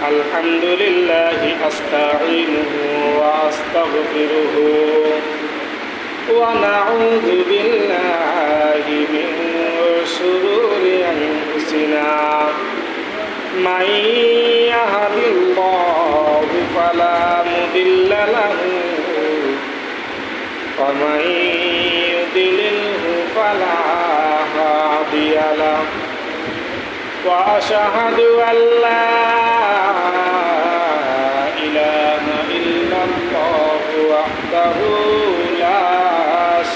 الحمد لله أستعينه وأستغفره ونعوذ بالله من شرور أنفسنا من يهد الله فلا مضل له ومن يضلله فلا هادي له وأشهد أن لا إله إلا الله وحده لا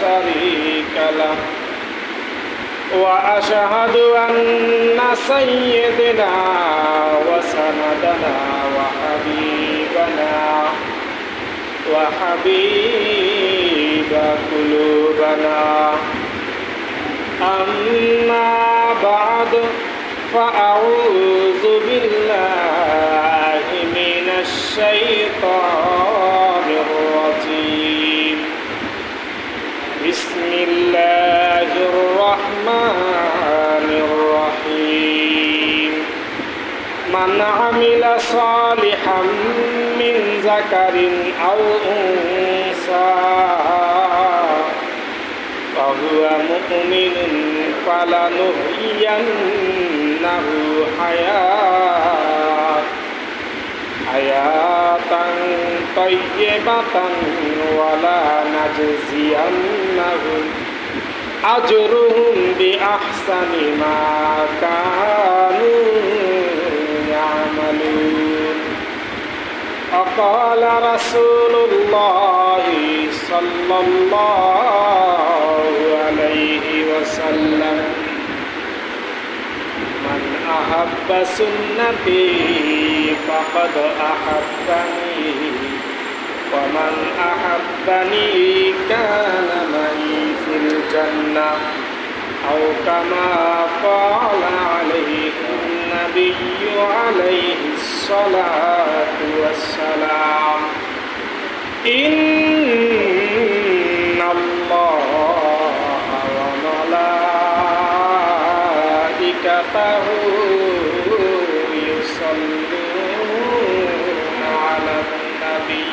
شريك له وأشهد أن سيدنا وسندنا وحبيب قلوبنا أما بعد فأعوذ بالله من الشيطان الرجيم بسم الله الرحمن الرحيم من عمل صالحا من ذكر أو أنثى وهو مؤمن فلنحيينه حياة طيبة ولا نجزينهم أجرهم بأحسن ما كانوا يعملون وقال رسول الله صلى الله عليه وسلم من أحب سنتي فقد أحبني ومن أحبني كان معي في الجنة أو كما قال عليه النبي عليه الصلاة والسلام إن الله وملائكته يصلون على النبي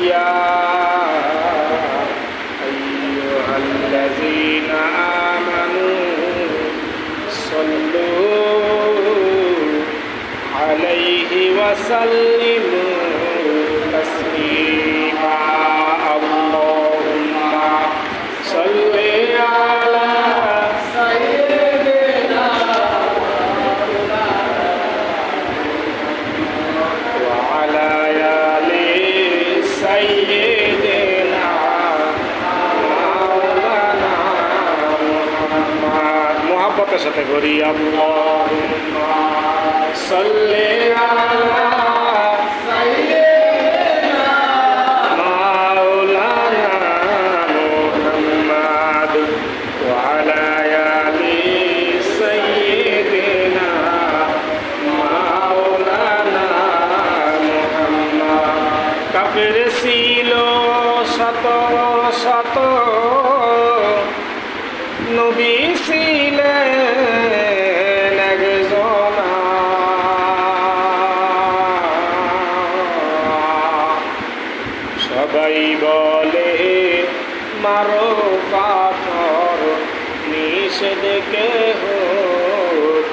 يا أيها الذين آمنوا صلوا عليه وسلموا تسليما اللهم صل على سيدنا وعلى آل سيدنا مولانا محمد محبতের সাথে করি اللهم صل على শত নবী ছিলেন একজন সবাই বলে মারো পাথর নিষেধ কেহ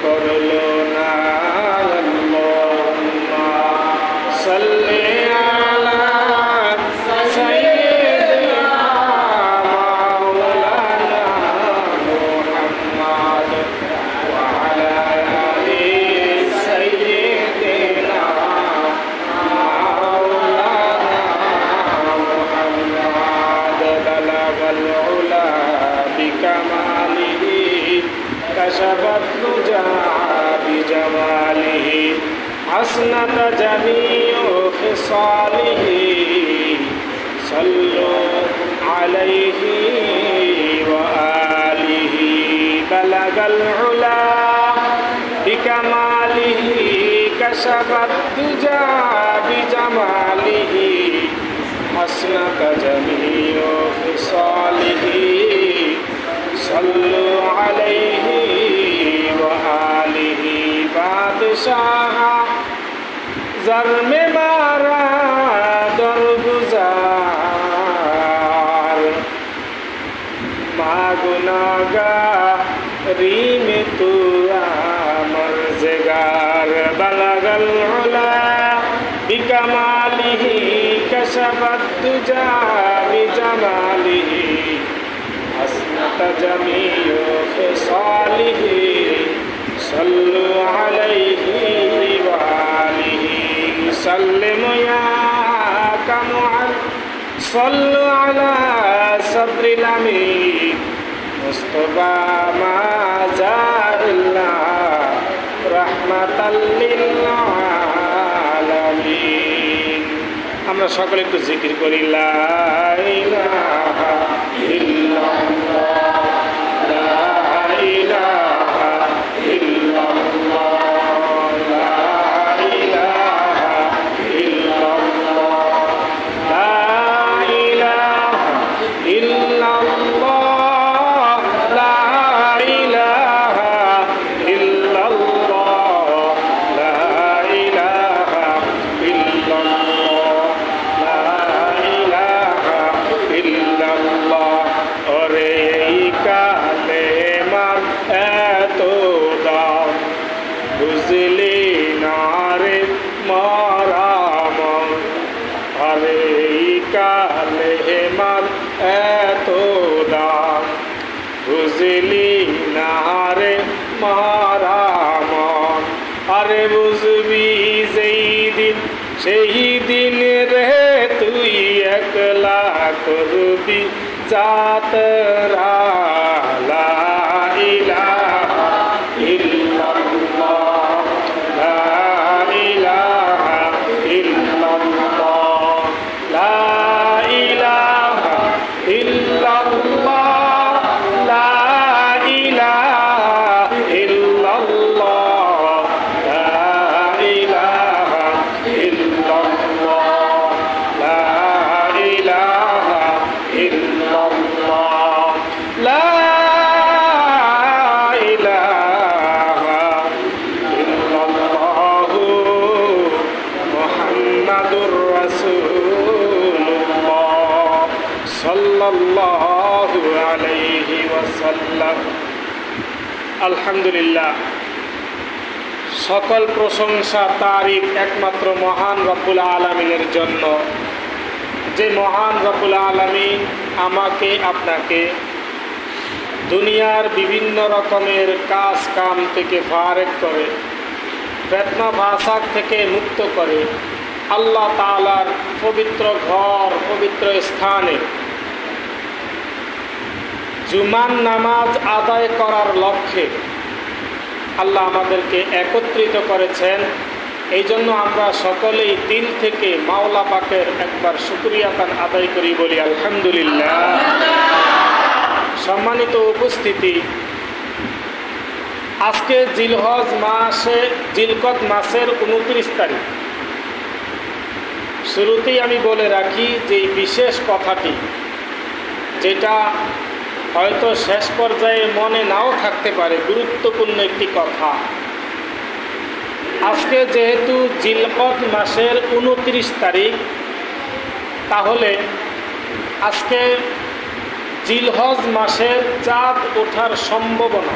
করলো না আল্লাহুম্মা সাল্লি আলা كشفت الدجى بجماله حسنت جميع خصاله صلوا عليه وآله بلغ العلا بكماله كشفت الدجى بجماله حسنت جميع خصاله صلوا عليه وآله بادشاہ गुजर में मारा दरगुजार मागुनागारी में तू मर्ज़गार बलगल उला बिकमालिही कशफत दुजा बिजमालिही हस्नत जमीउ खिसालिही सल्लु अलैहि वालिही सल्लिम या कमुअल सल्लु अला सद्रिल अमीन मुस्तफा मा जाइल्ला रहमाताल लिल आलामीन। আমরা সকলে একটু জিকির করি লা ইলাহা ইল্লাল্লাহ লা ইলাহা ইল্লাল্লাহ লা ইলাহা ইল্লাল্লাহ লা ইলাহা ইল্লাল্লাহ লা ইলাহা ইল্লাল্লাহ লা ইলাহা ইল্লাল্লাহ লা ইলাহা ইল্লাল্লাহ। ওরে এই কালেমার এত দাম বুঝলি না রে মারামন। আরে এই কালেমার এত দাম বুঝলি না রে মারামন। আরে বুঝবি যেই দিন সেই দিন রে তুই একলা করবি যাতরা লা ইলাহা ইল্লাল্লাহ লা ইলাহা ইল্লাল্লাহ লা ইলাহা ইল্লাল্লাহ লা ইলাহা ইল্লাল্লাহ লা ইলাহা ইল্লাল্লাহ লা ইলাহা ইল্লাল্লাহ লা ইলাহা ইল্লাল্লাহু মুহাম্মাদুর রাসূলুল্লাহ সাল্লাল্লাহু আলাইহি ওয়াসাল্লাম। আলহামদুলিল্লাহ, সকল প্রশংসা তারিফ একমাত্র মহান রব্বুল আলামিনের জন্য, যে মহান রব্বুল আলামিন আমাকে আপনাকে দুনিয়ার বিভিন্ন রকমের কাজ কাম থেকে ফারেক করে, ফিতনা ফাসাদ থেকে মুক্ত করে আল্লাহ তাআলার পবিত্র ঘর পবিত্র স্থানে জুমার নামাজ আদায় করার লক্ষ্যে আল্লাহ আমাদেরকে একত্রিত করেছেন। এই জন্য আমরা সকলেই দিল থেকে মাওলা পাকের একবার শুকরিয়া তান আদায় করি, বলি আলহামদুলিল্লাহ। সম্মানিত উপস্থিতি, আজকে জিলকদ মাসের 29 তারিখ। শুরুতেই আমি বলে রাখি যে এই বিশেষ কথাটি, যেটা হয়তো শেষ পর্যায়ে মনে নাও থাকতে পারে, গুরুত্বপূর্ণ একটি কথা। আজকে যেহেতু জিলকদ মাসের 29 তারিখ, তাহলে আজকে জিলহজ মাসের চাঁদ ওঠার সম্ভাবনা।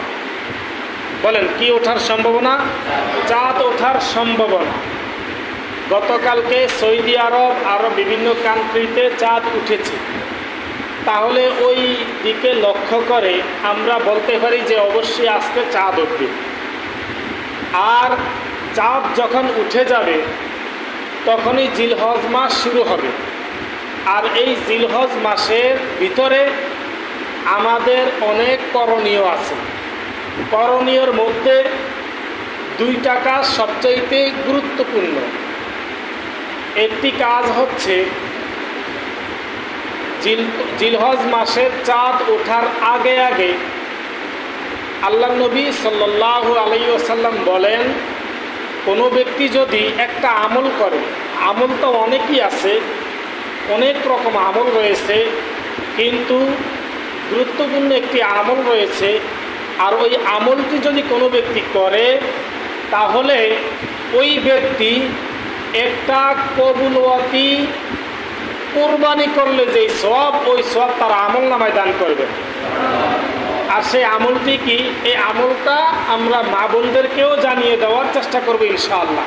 বলেন কি ওঠার সম্ভাবনা? চাঁদ ওঠার সম্ভাবনা। গতকালকে সৌদি আরব আরও বিভিন্ন কান্ট্রিতে চাঁদ উঠেছে। তাহলে ওই দিকে লক্ষ্য করে আমরা বলতে পারি যে অবশ্যই আজকে চাঁদ উঠবে। আর চাঁদ যখন উঠে যাবে তখনই জিলহজ মাস শুরু হবে। আর এই জিলহজ মাসের ভিতরে আমাদের অনেক করণীয় আছে। করণীয়র মধ্যে 2টা কাজ সবচাইতে গুরুত্বপূর্ণ। একটি কাজ হচ্ছে জিলহজ মাসের চাঁদ ওঠার আগে আগে আল্লাহ নবী সাল্লাল্লাহু আলাইহি ওয়াসাল্লাম বলেন, কোনো ব্যক্তি যদি একটা আমল করে, আমল তো অনেকই আছে, অনেক রকম আমল রয়েছে, কিন্তু গুরুত্বপূর্ণ একটি আমল রয়েছে। আর ওই আমলটি যদি কোনো ব্যক্তি করে, তাহলে ওই ব্যক্তি একটা কবুলওয়াতি কুরবানি করলে যে সওয়াব, ওই সওয়াব তার আমল নামায় দান করবে। আর সেই আমলটি কি? এই আমলটা আমরা মা বোনদেরকেও জানিয়ে দেওয়ার চেষ্টা করবো ইনশাআল্লাহ।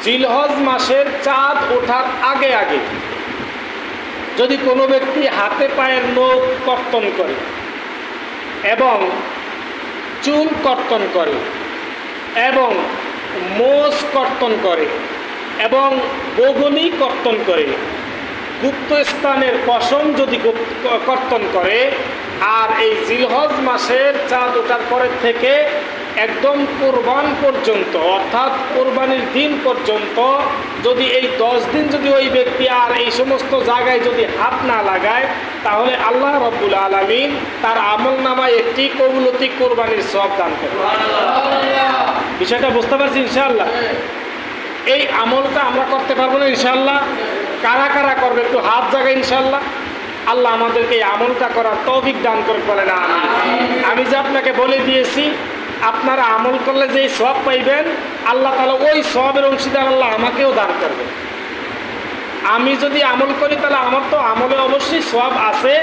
জিলহজ মাসের চাঁদ ওঠার আগে আগে যদি কোনো ব্যক্তি হাতে পায়ের নখ কর্তন করে এবং চুল কর্তন করে এবং মোষ কর্তন করে এবং বগনি কর্তন করে, গুপ্ত স্থানের পশম যদি কর্তন করে, আর এই জিলহজ মাসের চাঁদ ওঠার পরের থেকে একদম কোরবান পর্যন্ত, অর্থাৎ কোরবানির দিন পর্যন্ত যদি এই 10 দিন যদি ওই ব্যক্তি আর এই সমস্ত জায়গায় যদি হাত না লাগায়, তাহলে আল্লাহ রব্বুল আলামিন তার আমল নামায় একটি কবুলতি কোরবানির সওয়াব দান করবে। বিষয়টা বুঝতে পারছি ইনশাআল্লাহ? এই আমলটা আমরা করতে পারবো না ইনশাআল্লাহ? কারা কারা করবে একটু হাত জায়গায় ইনশাআল্লাহ। আল্লাহ আমাদেরকে এই আমলটা করার তৌফিক দান করে বলে না। আমি যে আপনাকে বলে দিয়েছি, আপনারা আমল করলে যে সওয়াব পাইবেন, আল্লাহ তাআলা ওই সওয়াবের অংশীদার আল্লাহ আমাকেও দান করবে। আমি যদি আমল করি তাহলে আমার তো আমলে অবশ্যই সওয়াব আছে,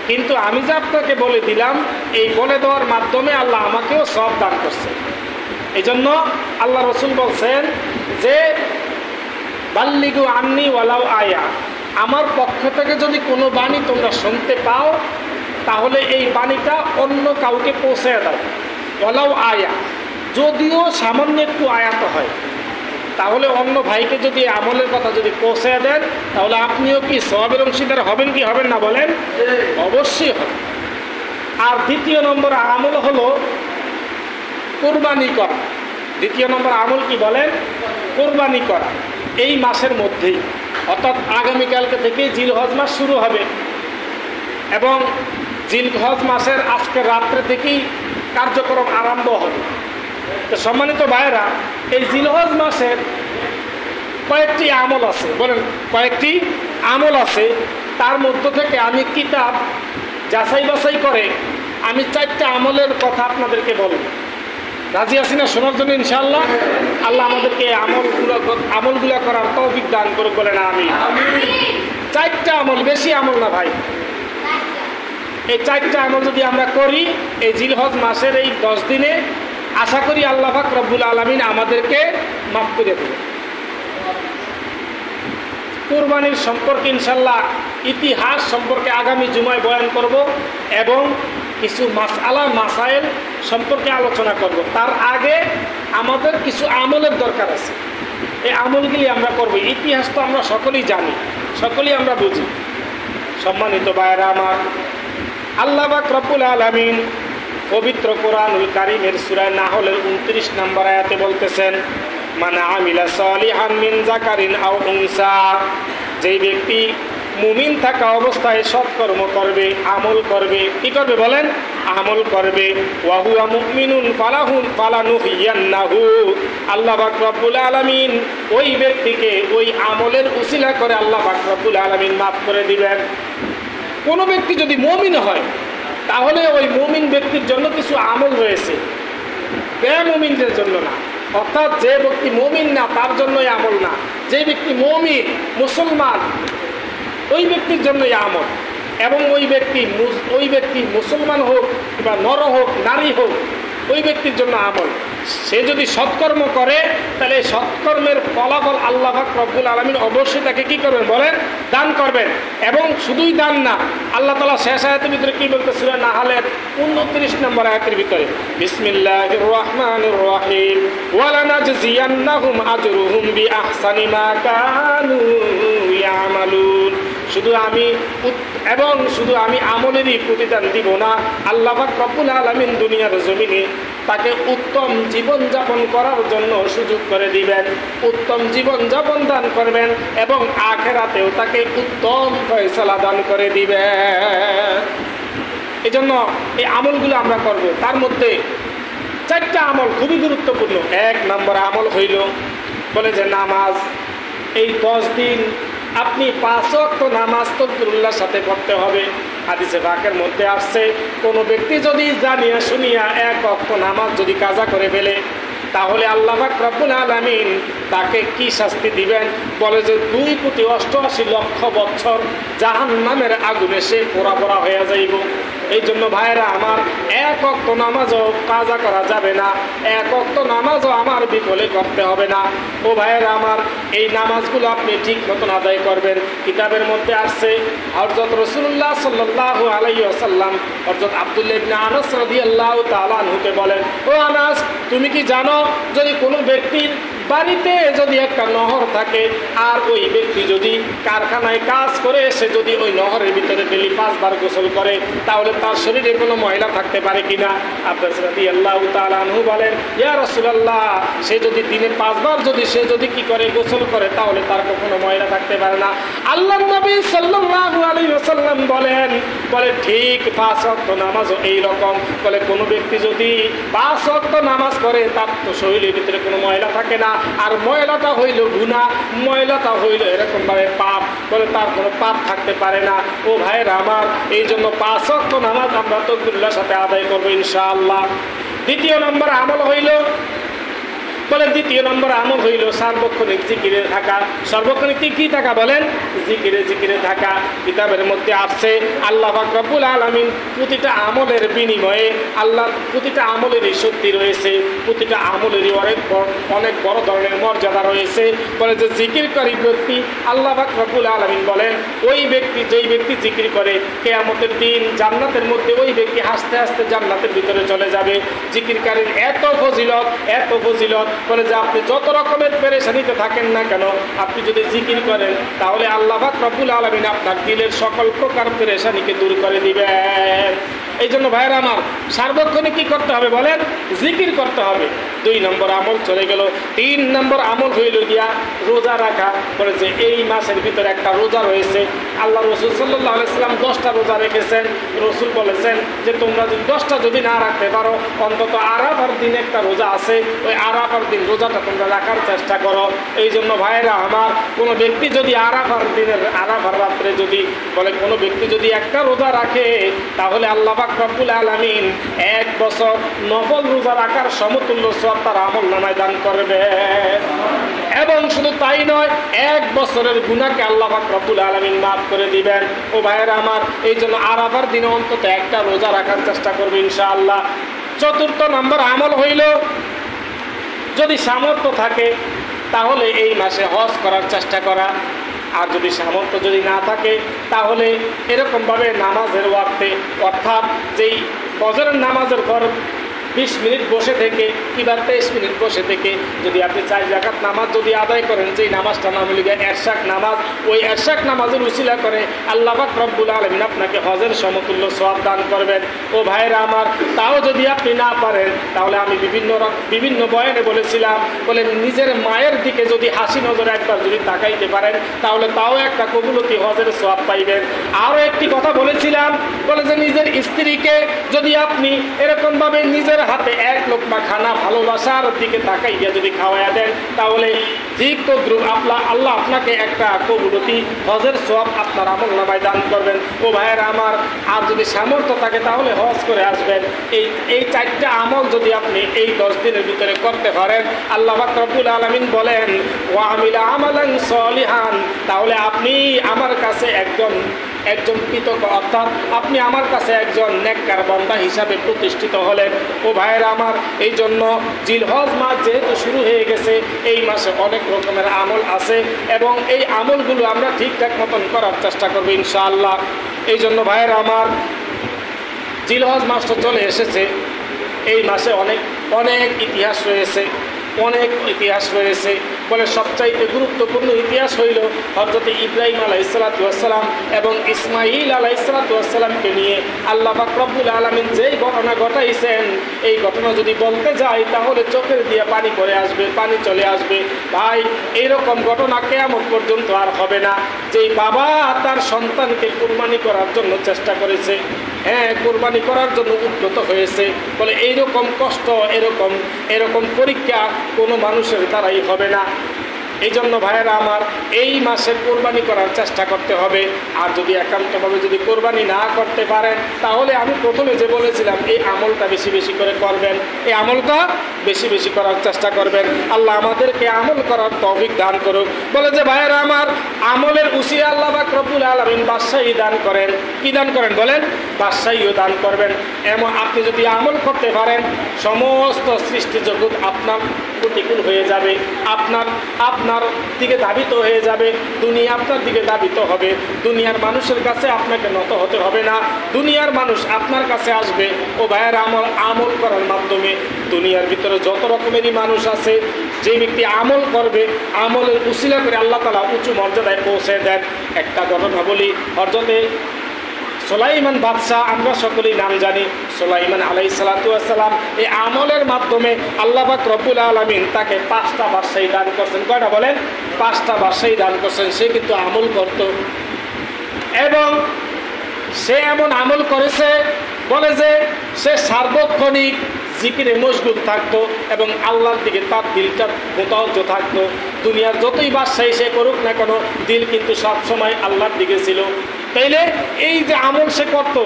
কিন্তু আমি যে আপনাকে বলে দিলাম, এই বলে দেওয়ার মাধ্যমে আল্লাহ আমাকেও সওয়াব দান করছে। এই জন্য আল্লাহ রসুল বলছেন যে বাল্লিগু আন্নি ওয়ালাউ আয়া, আমার পক্ষ থেকে যদি কোনো বাণী তোমরা শুনতে পাও, তাহলে এই বাণীটা অন্য কাউকে পৌঁছে দাও। ওয়ালাউ আয়া, যদিও সামান্য একটু আয়াত হয়, তাহলে অন্য ভাইকে যদি আমলের কথা যদি পৌঁছে দেন, তাহলে আপনিও কি সওয়াবের অংশীদার হবেন কি হবেন না বলেন? অবশ্যই হবেন। আর দ্বিতীয় নম্বর আমল হলো কোরবানি করা। দ্বিতীয় নম্বর আমল কি বলেন? কোরবানি করা। এই মাসের মধ্যেই, অর্থাৎ আগামীকালকে থেকে জিলহজ মাস শুরু হবে এবং জিলহজ মাসের আজকের রাত্রে থেকেই কার্যক্রম আরম্ভ হবে। তো সম্মানিত ভাইয়েরা, এই জিলহজ মাসের কয়েকটি আমল আছে, বলেন কয়েকটি আমল আছে। তার মধ্য থেকে আমি কিতাব যাচাই বাছাই করে আমি 4টা আমলের কথা আপনাদেরকে বলব। রাজি আছি না শোনার জন্য ইনশাআল্লাহ? আল্লাহ আমাদেরকে আমলগুলো করার তৌফিক দান করে বলেন আমি। 4টা আমল, বেশি আমল না ভাই। এই 4টা আমল যদি আমরা করি এই জিলহজ মাসের এই 10 দিনে, আশা করি আল্লাহ পাক রব্বুল আলামিন আমাদেরকে মাফ করে দেবেন। কুরবানির সম্পর্কে ইনশাআল্লাহ ইতিহাস সম্পর্কে আগামী জুমায় বয়ান করব এবং কিছু মাসআলা মাসাইল সম্পর্কে আলোচনা করব। তার আগে আমাদের কিছু আমলের দরকার আছে, এই আমলগুলি আমরা করব। ইতিহাস তো আমরা সকলেই জানি, সকলেই আমরা বুঝি। সম্মানিত ভাইয়েরা আমার, আল্লাহ পাক রব্বুল আলামিন পবিত্র কোরআনুল কারীমের সূরা নাহলের 29 নম্বর আয়াতে বলতেছেন, মান আমিলা সালিহান মিন যাকারিন আও উনসা, যেই ব্যক্তি মুমিন থাকা অবস্থায় সৎকর্ম করবে, আমল করবে, কি করবে বলেন? আমল করবে। ওয়া হুয়া মুমিনুন ফালানুহিয়ান্নাহু, আল্লাহ পাক রব্বুল আলামিন ওই ব্যক্তিকে ওই আমলের উসিলা করে আল্লাহ পাক রব্বুল আলামিন মাফ করে দিবেন। কোনো ব্যক্তি যদি মুমিন হয়, তাহলে ওই মুমিন ব্যক্তির জন্য কিছু আমল রয়েছে, বেমুমিনদের জন্য না। অর্থাৎ যে ব্যক্তি মুমিন না তার জন্যই আমল না, যে ব্যক্তি মুমিন মুসলমান ওই ব্যক্তির জন্যই আমল। এবং ওই ব্যক্তি মুসলমান হোক বা নর হোক নারী হোক, ওই ব্যক্তির জন্য আমল। সে যদি সৎকর্ম করে, তাহলে সৎকর্মের ফলাফল আল্লাহ পাক রব্বুল আলামিন অবশ্যই তাকে কি করবেন বলেন? দান করবেন। এবং শুধুই দান না, আল্লাহ তাআলা শেষ আয়াতের ভিতরে কি বলতে, সূরা নাহলের 29 নম্বর আয়াতের ভিতরে, বিসমিল্লাহির রহমানির রহিম, ওয়ালানাজজিয়ান্নাহুম আজরুহুম বিআহসানি মা কানু ইয়ামালুন। শুধু আমি আমলেরই প্রতিদান দিব না, আল্লাহ পাক রব্বুল আলামিন দুনিয়ার জমিনে তাকে উত্তম জীবনযাপন করার জন্য সুযোগ করে দিবেন, উত্তম জীবনযাপন দান করবেন এবং আখিরাতেও তাকে উত্তম ফয়সালা দান করে দিবেন। এই জন্য এই আমলগুলো আমরা করব। তার মধ্যে 4টা আমল খুবই গুরুত্বপূর্ণ। 1 নম্বর আমল হইল বলে যে নামাজ। এই 10 দিন আপনি 5 ওয়াক্ত নামাজ তাকবীরুল্লাহর সাথে পড়তে হবে। হাদিসে পাকের মধ্যে আসছে, কোনো ব্যক্তি যদি জানিয়া শুনিয়া 1 ওয়াক্ত নামাজ যদি কাজা করে ফেলে, তাহলে আল্লাহ পাক রব্বুল আলামিন তাকে কি শাস্তি দিবেন? বলে যে 2,88,00,000 বছর জাহান্নামের আগুনে সে পোড়া পোড়া হয়ে যাইব। এই জন্য ভাইরা আমার, এক ওয়াক্ত নামাজও কাজা করা যাবে না, এক ওয়াক্ত নামাজও আমার বিফলে করতে হবে না। ও ভাইরা আমার, এই নামাজগুলো আপনি ঠিক মতন আদায় করবেন। কিতাবের মধ্যে আসছে হযরত রাসূলুল্লাহ সাল্লাল্লাহু আলাইহি ওয়াসাল্লাম হযরত আব্দুল্লাহ ইবনে আনাস রাদিয়াল্লাহু তাআলা আনহুকে বলেন, ও আনাস, তুমি কি জানো যদি কোনো ব্যক্তির বাড়িতে যদি একটা নহর থাকে আর ওই ব্যক্তি যদি কারখানায় কাজ করে সে যদি ওই নহরের ভিতরে ডেলি 5 বার গোসল করে তাহলে তার শরীরে কোনো ময়লা থাকতে পারে কিনা? আব্বাস রাদিয়াল্লাহু তাআলা আনহু বলেন, ইয়া রাসূলুল্লাহ, সে যদি দিনে 5 বার যদি সে যদি কি করে গোসল করে তাহলে তার কোনো ময়লা থাকতে পারে না। আল্লাহর নবী সাল্লাল্লাহু আলাইহি ওয়াসাল্লাম বলে ঠিক 5 ওয়াক্ত নামাজও এই রকম। বলে কোনো ব্যক্তি যদি 5 ওয়াক্ত নামাজ পড়ে তার তো শরীরের ভিতরে কোনো ময়লা থাকে না, আর ময়লাটা হইল গুনাহ, ময়লাটা হইল এরকম ভাবে পাপ, বলে তার কোনো পাপ থাকতে পারে না। ও ভাইরা আমার, এই জন্য 5 ওয়াক্ত নামাজ আমরা তাকবীরের সাথে আদায় করবো ইনশাআল্লাহ। দ্বিতীয় নম্বর আমল হইল, বলেন দ্বিতীয় নম্বর আমল হইল সার্বক্ষণিক জিকিরে থাকা। সর্বক্ষণিক কি থাকা? বলেন জিকিরে থাকা। কিতাবের মধ্যে আসছে আল্লাহ পাক রব্বুল আলামিন প্রতিটা আমলের বিনিময়ে, আল্লাহ প্রতিটা আমলেরই শক্তি রয়েছে, প্রতিটা আমলেরই অনেক বড় ধরনের মর্যাদা রয়েছে। বলে যে জিকিরকারী ব্যক্তি, আল্লাহ পাক রব্বুল আলামিন বলেন ওই ব্যক্তি, যেই ব্যক্তি জিকির করে কিয়ামতের দিন জান্নাতের মধ্যে ওই ব্যক্তি হাসতে হাসতে জান্নাতের ভিতরে চলে যাবে। জিকিরকারীর এত ফজিলত, বলে যে আপনি যত রকমের পেরেশানিতে থাকেন না কেন, আপনি যদি জিকির করেন তাহলে আল্লাহ পাক রব্বুল আলামিন আপনার দিলের সকল প্রকার পেরেশানিকে দূর করে দিবেন। এই জন্য ভাইরা আমার, সার্বক্ষণিক কি করতে হবে? বলেন জিকির করতে হবে। 2 নম্বর আমল চলে গেল। 3 নম্বর আমল হইল গিয়া রোজা রাখা। বলে যে এই মাসের ভিতরে একটা রোজা রয়েছে। আল্লাহ রাসূল সাল্লাল্লাহু আলাইহি ওয়াসাল্লাম 10টা রোজা রেখেছেন। রাসূল বলেছেন যে তোমরা যদি 10টা যদি না রাখতে পারো, অন্তত আরাফার দিন একটা রোজা আছে, ওই আরাফার দিন রোজাটা তোমরা রাখার চেষ্টা করো। এই জন্য ভাইরা আমার, কোনো ব্যক্তি যদি আরাফার রাত্রে যদি বলে কোনো ব্যক্তি যদি একটা রোজা রাখে তাহলে আল্লাহ পাক রব্বুল আলামিন 1 বছর নফল রোজা রাখার সমতুল্য সওয়াব তার আমলনামায় দান করবে। এবং শুধু তাই নয়, 1 বছরের গুনাহকে আল্লাহ পাক রব্বুল আলামিন মাফ করে দিবেন। ও ভাইরা আমার, এই জন্য আরাফার দিনে অন্তত একটা রোজা রাখার চেষ্টা করবে ইনশাআল্লাহ। 4র্থ নম্বর আমল হইল, যদি সামর্থ্য থাকে তাহলে এই মাসে হজ করার চেষ্টা করা। আর যদি সামর্থ্য যদি না থাকে তাহলে এরকমভাবে নামাজের ওয়াক্তে, অর্থাৎ যেই ফজরের নামাজের পর 20 মিনিট বসে থেকে কিংবা 23 মিনিট বসে থেকে যদি আপনি 4 রাকাত নামাজ যদি আদায় করেন, যেই নামাজটা নাম হলো এরশাক নামাজ, ওই এরশাক নামাজের উসিলা করে আল্লাহ পাক রব্বুল আলামিন আপনাকে হজের সমতুল্য সওয়াব দান করবেন। ও ভাইরা আমার, তাও যদি আপনি না পারেন তাহলে আমি বিভিন্ন বয়ানে বলেছিলাম, বলে নিজের মায়ের দিকে যদি হাসি নজরে একবার যদি তাকাইতে পারেন তাহলে তাও একটা কবুলতি হজের সওয়াব পাইবেন। আরও একটি কথা বলেছিলাম, বলে যে নিজের স্ত্রীকে যদি আপনি এরকমভাবে নিজের হাতে 1 লোকমা খানা ভালোবাসার দিকে তাকাইয়া যদি খাওয়াইয়া দেন তাহলে ঠিক তো আল্লাহ আপনাকে একটা কবুলতি হজের সওয়াব আপনার আমলনামায় দান করবেন। ও ভাইয়েরা আমার, আর যদি সামর্থ্য থাকে তাহলে হজ করে আসবেন। এই 4টা আমল যদি আপনি এই 10 দিনের ভিতরে করতে পারেন, আল্লাহ পাক রব্বুল আলামিন বলেন ওয়া আমিলা আমালান সলিহান, তাহলে আপনি আমার কাছে একজন কৃতজ্ঞ, অর্থাৎ আপনি আমার কাছে একজন নেককার বান্দা হিসাবে প্রতিষ্ঠিত হলেন। ও ভাইয়েরা আমার, এই জন্য জিলহজ মাস যেহেতু শুরু হয়ে গেছে, এই মাসে অনেক রকমের আমল আছে এবং এই আমলগুলো আমরা ঠিকঠাক মতন করার চেষ্টা করবো ইনশাআল্লাহ। এই জন্য ভাইয়েরা আমার, জিলহজ মাসটা চলে এসেছে। এই মাসে অনেক ইতিহাস রয়েছে। বলে সবচাইতে গুরুত্বপূর্ণ ইতিহাস হইল হযরত ইব্রাহিম আলাইহিসসালাতু ওয়াসসালাম এবং ইসমাঈল আলাইহিসসালাতু ওয়াসসালামকে নিয়ে আল্লাহ পাক রব্বুল আলামিন যেই ঘটনা ঘটাইছেন, এই ঘটনা যদি বলতে যাই তাহলে চোখের দিয়ে পানি চলে আসবে। ভাই, এইরকম ঘটনা কিয়ামত পর্যন্ত আর হবে না। যেই বাবা তার সন্তানকে কুরবানি করার জন্য চেষ্টা করেছে, কুরবানি করার জন্য উদ্যত হয়েছে, বলে এইরকম কষ্ট, এরকম পরীক্ষা কোনো মানুষের দ্বারাই হবে না। এই জন্য ভাইয়েরা আমার, এই মাসে কোরবানি করার চেষ্টা করতে হবে। আর যদি একান্তভাবে যদি কোরবানি না করতে পারেন, তাহলে আমি প্রথমে যে বলেছিলাম এই আমলটা বেশি বেশি করে করবেন, এই আমলটা বেশি বেশি করার চেষ্টা করবেন। আল্লাহ আমাদেরকে আমল করার তৌফিক দান করুক। বলে যে ভাইয়েরা আমার, আমলের উসিলা আল্লাহ পাক রব্বুল আলামিন বাদশাহী দান করেন। কি দান করেন বলেন? বাদশাহীও দান করবেন। এমন আপনি যদি আমল করতে পারেন, সমস্ত সৃষ্টি জগৎ আপনার প্রতিকূল হয়ে যাবে, আপনার দিকে ধাবিত হয়ে যাবে, দুনিয়া আপনার দিকে ধাবিত হবে। দুনিয়ার মানুষের কাছে আপনাকে নত হতে হবে না, দুনিয়ার মানুষ আপনার কাছে আসবে। ও ভাইয়ের আমল করার মাধ্যমে দুনিয়ার ভিতরে যত রকমেরই মানুষ আছে, যে ব্যক্তি আমল করবে, আমলের উসিলা করে আল্লাহ তাআলা উঁচু মর্যাদায় পৌঁছে দেন। একটা ঘটনা বলি, হযরতে সুলাইমান বাদশাহ, আমরা সকলেই নাম জানি সুলাইমান আলাইহিস সালাতু ওয়াস সালাম। এই আমলের মাধ্যমে আল্লাহ পাক রব্বুল আলামিন তাকে 5টা বাদশাহী দান করছেন। কয়টা বলেন? 5টা বাদশাহী দান করছেন। সে কিন্তু আমল করত, এবং সে এমন আমল করেছে, বলে যে সে সার্বক্ষণিক জিকিরে মশগুল থাকতো এবং আল্লাহর দিকে তার দিলটা মোতাবজ্জ থাকতো। দুনিয়ার যতই বাদশাহী সে করুক না কেন, দিল কিন্তু সবসময় আল্লাহর দিকে ছিল। তাইলে এই যে আমল সে করত,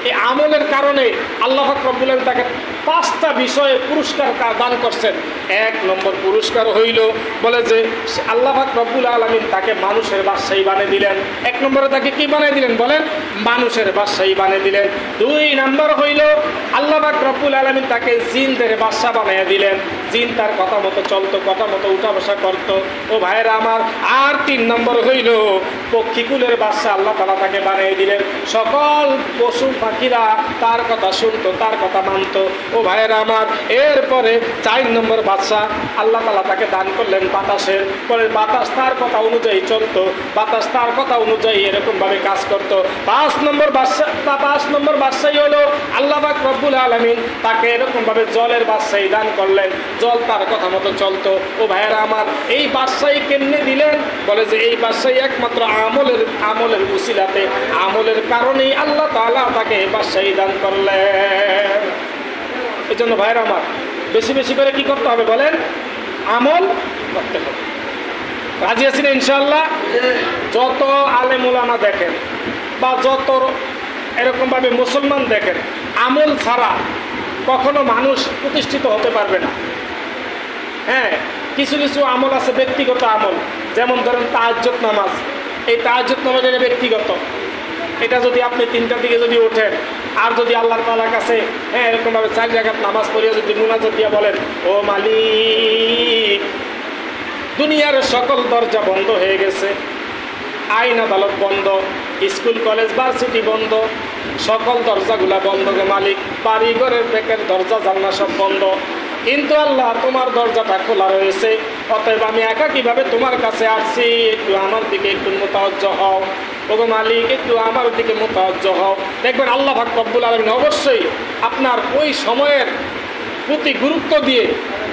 এই আমলের কারণে আল্লাহ পাক রব্বুল আলামিন তাকে 5টা বিষয়ে পুরস্কার দান করছেন। 1 নম্বর পুরস্কার হইল, বলে যে আল্লাহ পাক রব্বুল আলামিন তাকে মানুষের বাদশাহী বানিয়ে দিলেন। 1 নম্বরে তাকে কি বানিয়ে দিলেন বলেন? মানুষের বাদশাহী বানিয়ে দিলেন। 2 নম্বর হইল, আল্লাহ পাক রব্বুল আলামিন তাকে জিনদের বাদশা বানিয়ে দিলেন। জিন তার কথা মতো চলতো, কথা মতো উঠা বসা করতো। ও ভাইয়েরা আমার, আর 3 নম্বর হইল, পক্ষীকুলের বাদশা আল্লাহ তাআলা তাকে বানিয়ে দিলেন। সকল পশু পাখিরা তার কথা শুনতো, তার কথা মানতো। ও ভাইয়েরা আমার, এরপরে 4 নম্বর বাদশা আল্লাহ তাআলা তাকে দান করলেন বাতাসের। পরে বাতাস তার কথা অনুযায়ী চলতো, বাতাস তার কথা অনুযায়ী এরকমভাবে কাজ করতো। 5 নম্বর বাদশাহী হলো আল্লাহ পাক রব্বুল আলামিন তাকে এরকমভাবে জলের বাদশাহী দান করলেন। জল তার কথা মতো চলতো। ও ভাইয়েরা আমার, এই বাদশাহী কেমনে দিলেন? বলে যে এই বাদশাহী একমাত্র আমলের উসিলাতে, আমলের কারণেই আল্লাহ তাআলা তাকে বাদশাহী দান করলেন। এই জন্য ভাইয়েরা আমার, বেশি বেশি করে কি করতে হবে বলেন? আমল করতে হবে। রাজি আছেন ইনশাআল্লাহ? যত আলেম ওলামা দেখেন বা যত এরকমভাবে মুসলমান দেখেন, আমল ছাড়া কখনো মানুষ প্রতিষ্ঠিত হতে পারবে না। হ্যাঁ, কিছু কিছু আমল আছে ব্যক্তিগত আমল, যেমন ধরেন তাহাজ্জুদ নামাজ। এই তাহাজ্জুদ নামাজ এটা ব্যক্তিগত। এটা যদি আপনি 3টার দিকে যদি ওঠেন, আর যদি আল্লাহ তাআলার কাছে এরকমভাবে 4 রাকাত নামাজ পড়িয়ে যদি মুনাজাত দিয়ে বলেন, ও মালিক, দুনিয়ার সকল দরজা বন্ধ হয়ে গেছে, আইন আদালত বন্ধ, স্কুল কলেজ ভার্সিটি বন্ধ, সকল দরজাগুলা বন্ধ গো মালিক, বাড়ি ঘরের বেকের দরজা জানলা সব বন্ধ, কিন্তু আল্লাহ তোমার দরজাটা খোলা রয়েছে। অতএব আমি একাকীভাবে তোমার কাছে আসছি, একটু আমার দিকে একটু মুতাওয়াজ্জ হও। ওগো মালিক, একটু আমার দিকে মুতাওয়াজ্জ হও। দেখবেন আল্লাহ পাক রব্বুল আলামিন অবশ্যই আপনার ওই সময়ের প্রতি গুরুত্ব দিয়ে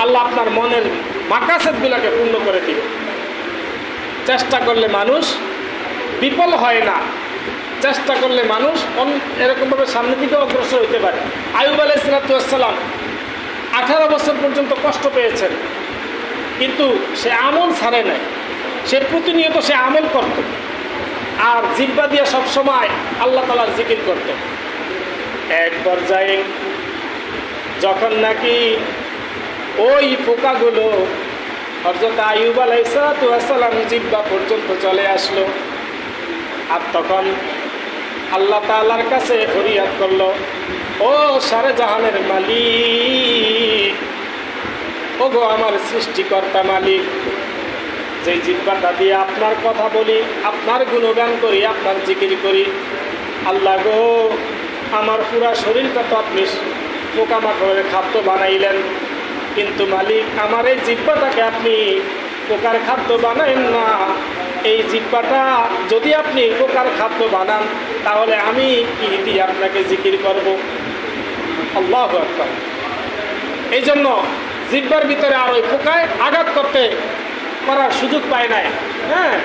আল্লাহ আপনার মনের মাকাসেদগুলোকে পূর্ণ করে দিবে। চেষ্টা করলে মানুষ বিফল হয় না, চেষ্টা করলে মানুষ এরকমভাবে সামনের দিকে অগ্রসর হতে পারে। আইয়ুব আলাইহিস সালাম 18 বছর পর্যন্ত কষ্ট পেয়েছেন, কিন্তু সে আমল ছাড়ে নাই। সে প্রতিনিয়ত সে আমল করত, আর জিহ্বা দিয়ে সবসময় আল্লাহ তাআলার জিকির করত। এক পর্যায়ে যখন নাকি ওই পোকাগুলো হযরত আইয়ুব আলাইহিস সালাম জিহ্বা পর্যন্ত চলে আসলো, আর তখন আল্লাহ তাআলার কাছে ফরিয়াদ করলো, ও সারে জাহানের মালিক, ও গো আমার সৃষ্টিকর্তা মালিক, যে জিহ্বাটা দিয়ে আপনার কথা বলি, আপনার গুণগান করি, আপনার জিকির করি, আল্লাহ গো আমার পুরা শরীরটা তো আপনি পোকামাকড়ের খাদ্য বানাইলেন, কিন্তু মালিক আমার এই জিহ্বাটাকে আপনি পোকার খাদ্য বানাইন না। এই জিহ্বাটা যদি আপনি পোকার খাদ্য বানান, তাহলে আমি কি দিয়ে আপনাকে জিকির করব? আল্লাহু আকবার। এই জন্য জিহ্বার ভিতরে আর ওই পোকায় আঘাত করার সুযোগ পায় নাই। হ্যাঁ,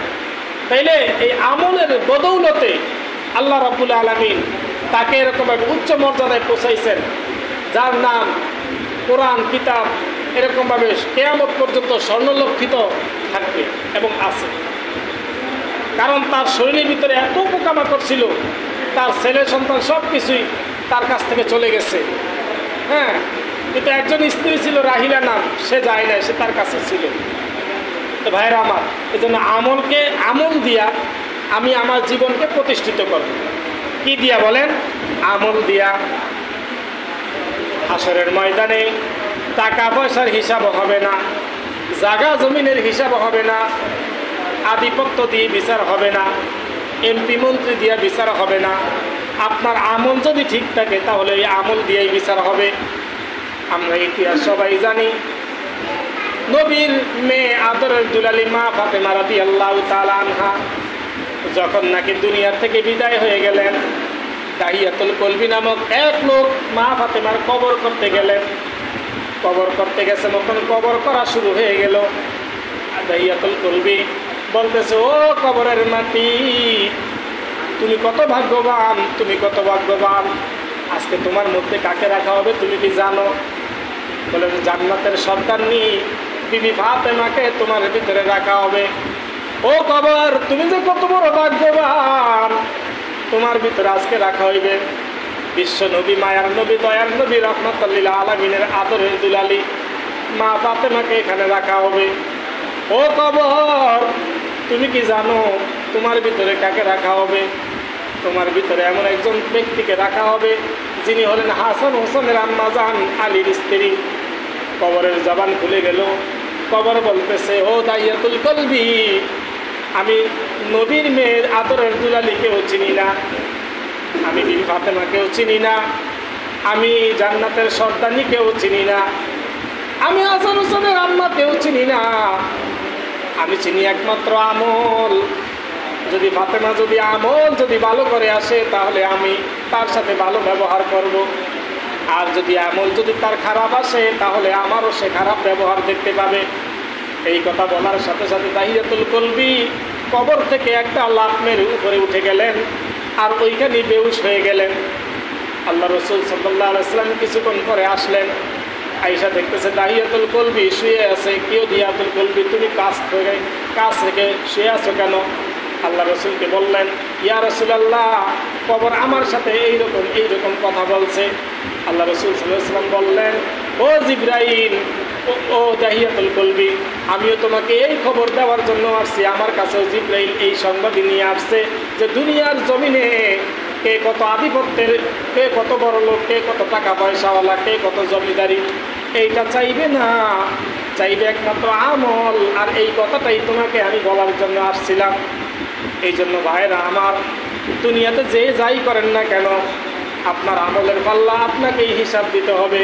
তাইলে এই আমলের বদৌলতে আল্লাহ রাব্বুল আলামিন তাকে এরকম উচ্চ মর্যাদায় পৌঁছাইছেন, যার নাম কোরআন কিতাব এরকমভাবে কিয়ামত পর্যন্ত স্বর্ণলক্ষিত থাকবে এবং আছে। কারণ তার শরীরের ভিতরে এত পোকামাকড় ছিল, তার ছেলে সন্তান সব কিছুই তার কাছ থেকে চলে গেছে। হ্যাঁ, কিন্তু একজন স্ত্রী ছিল রাহিলা নাম, সে যায় নাই, সে তার কাছে ছিল। তো ভাইরা আমার, এই জন্য আমল দিয়া আমি আমার জীবনকে প্রতিষ্ঠিত করব। কি দিয়া বলেন? আমল দিয়া। হাসরের ময়দানে টাকা পয়সার হিসাব হবে না, জায়গা জমিনের হিসাব হবে না, আধিপত্য দিয়ে বিচার হবে না, এমপি মন্ত্রী দিয়ে বিচার হবে না। আপনার আমল যদি ঠিক থাকে তাহলে এই আমল দিয়েই বিচার হবে। আমরা ইতিহাস সবাই জানি, নবীর মেয়ে আদরের দুলালী মা ফাতেমা রাদিয়াল্লাহু তাআলা আনহা যখন নাকি দুনিয়া থেকে বিদায় হয়ে গেলেন, দাহিয়াতুল কলবি নামক এক লোক মা ফাতেমার কবর করতে গেলেন। কবর করতে গেছে, তখন কবর করা শুরু হয়ে গেল। দাহিয়াতুল কলবি বলতেছে, ও কবরের মাটি, তুমি কত ভাগ্যবান, তুমি কত ভাগ্যবান, আজকে তোমার মধ্যে কাকে রাখা হবে তুমি কি জানো? বলে, জান্নাতের সন্তাননি বিবি ফাতেমাকে তোমার ভিতরে রাখা হবে। ও কবর, তুমি যে কত বড় ভাগ্যবান, তোমার ভিতরে আজকে রাখা হইবে বিশ্ব নবী, মায়ার নবী, দয়ার নবী, রাহমাতুল লিল আলামিনের আদরের দুলালী মা ফাতেমাকে এখানে রাখা হবে। ও কবর, তুমি কি জানো তোমার ভিতরে কাকে রাখা হবে? তোমার ভিতরে এমন একজন ব্যক্তিকে রাখা হবে যিনি হলেন হাসান হোসেনের আম্মা জান আলীর স্ত্রী। কবরের জবান খুলে গেল। কবর বলতেছে, ও দাহিয়াতুল কলবি, আমি নবীর মেয়ের আদরের দুলালীকেও চিনি না, আমি বিবি ফাতেমাকেও চিনি না, আমি জান্নাতের সর্দানিকেও চিনি না, আমি হাসান হোসেনের আম্মাকেও চিনি না, আমি চিনি একমাত্র আমল। যদি ফাতেমা যদি আমল যদি ভালো করে আসে তাহলে আমি তার সাথে ভালো ব্যবহার করব, আর যদি আমল যদি তার খারাপ আসে তাহলে আমারও সে খারাপ ব্যবহার দেখতে পাবে। এই কথা বলার সাথে সাথে দাহিয়াতুল কলবি কবর থেকে একটা লাফ মেরে উপরে উঠে গেলেন আর ওইখানে বেহুশ হয়ে গেলেন। আল্লাহ রসুল সাল্লাল্লাহু আলাইহি ওয়াসাল্লাম কিছুক্ষণ পরে আসলেন। আয়েশা দেখতেছে দাহিয়াতুল কলবি শুয়ে আছে। কেউ দাহিয়াতুল কলবি, তুমি কাজ রেখে শুয়ে আছো কেন? আল্লাহ রসুলকে বললেন, ইয়া রাসূলুল্লাহ, কবর আমার সাথে এইরকম কথা বলছে। আল্লাহ রসুল সাল্লাল্লাহু আলাইহি ওয়াসাল্লাম বললেন, ও জিবরাইল, ও দাহিয়াতুল কলবি, আমিও তোমাকে এই খবর দেওয়ার জন্য আসছি। আমার কাছেও জিবরাইল এই সংবাদই নিয়ে আসছে যে দুনিয়ার জমিনে কে কত আধিপত্যের, কে কত বড় লোক, কে কত টাকা পয়সাওয়ালা, কে কত জমিদারি, এইটা চাইবে না, চাইবে একমাত্র আমল। আর এই কথাটাই তোমাকে আমি বলার জন্য আসছিলাম। এই জন্য ভাইরা আমার, দুনিয়াতে যে যাই করেন না কেন, আপনার আমলের পাল্লা আপনাকেই হিসাব দিতে হবে।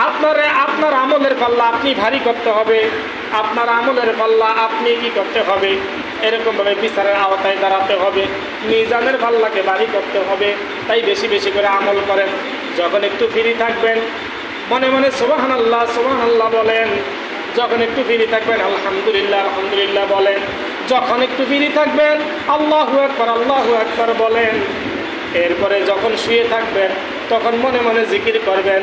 আপনার আমলের পাল্লা আপনি ভারী করতে হবে, আপনার আমলের পাল্লা আপনি কি করতে হবে, এরকমভাবে বিচারের আওতায় দাঁড়াতে হবে, মিজানের পাল্লাকে ভারী করতে হবে। তাই বেশি বেশি করে আমল করেন। যখন একটু ফ্রি থাকবেন মনে মনে সুবহানাল্লাহ সুবহানাল্লাহ বলেন, যখন একটু ফ্রি থাকবেন আলহামদুলিল্লাহ আলহামদুলিল্লাহ বলেন, যখন একটু ফ্রি থাকবেন আল্লাহু আকবার বলেন। এরপরে যখন শুয়ে থাকবেন তখন মনে মনে জিকির করবেন।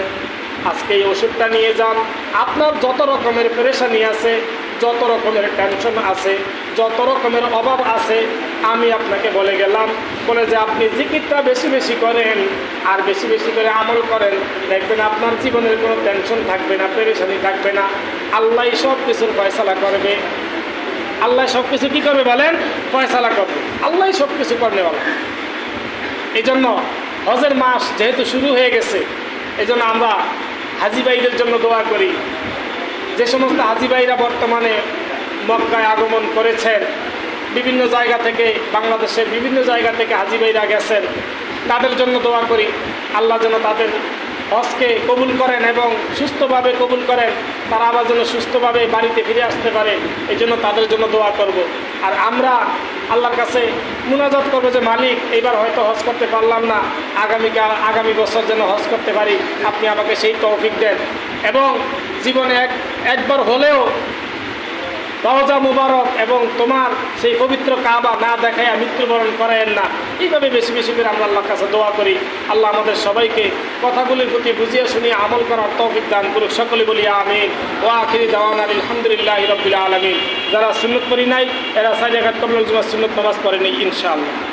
আজকে এই ওষুধটা নিয়ে যান। আপনার যত রকমের পেরেশানি আছে, যত রকমের টেনশন আছে, যত রকমের অভাব আছে, আমি আপনাকে বলে গেলাম, বলে যে আপনি জিকিরটা বেশি বেশি করেন আর বেশি বেশি করে আমল করেন, দেখবেন আপনার জীবনের কোনো টেনশন থাকবে না, পেরেশানি থাকবে না। আল্লাহ সব কিছুর ফয়সালা করবে। আল্লাহ সব কিছু কী করবে বলেন? ফয়সালা করবে। আল্লাহ সব কিছু করবে বলে। এই জন্য হজের মাস যেহেতু শুরু হয়ে গেছে, এই জন্য আমরা হাজি ভাইদের জন্য দোয়া করি। যে সমস্ত হাজি ভাইরা বর্তমানে মক্কায় আগমন করেছেন, বিভিন্ন জায়গা থেকে, বাংলাদেশের বিভিন্ন জায়গা থেকে হাজি ভাইরা গেছেন, তাদের জন্য দোয়া করি। আল্লাহ যেন তাদের হজকে কবুল করেন এবং সুস্থভাবে কবুল করেন, তারা আবার যেন সুস্থভাবে বাড়িতে ফিরে আসতে পারে, এই জন্য তাদের জন্য দোয়া করব। আর আমরা আল্লাহর কাছে মুনাজাত করবো যে মালিক, এইবার হয়তো হজ করতে পারলাম না, আগামী বছর যেন হজ করতে পারি, আপনি আমাকে সেই তৌফিক দেন। এবং জীবনে একবার হলেও রওজা মুবারক এবং তোমার সেই পবিত্র কাবা না দেখাইয়া মৃত্যুবরণ করেন না। এইভাবে বেশি বেশি করে আমরা আল্লাহর কাছে দোয়া করি। আল্লাহ আমাদের সবাইকে কথাগুলির প্রতি বুঝিয়ে শুনিয়ে আমল করার তৌফিক দান করুক। সকলে বলি আমিন। ওয়া আখিরি দাওয়ানা আলহামদুলিল্লাহি রাব্বিল আলামিন। যারা সুন্নত পড়ি নাই এরা 4 রাকাত কবুল জুমার সুন্নত নামাজ পড়ে নেই ইনশাআল্লাহ।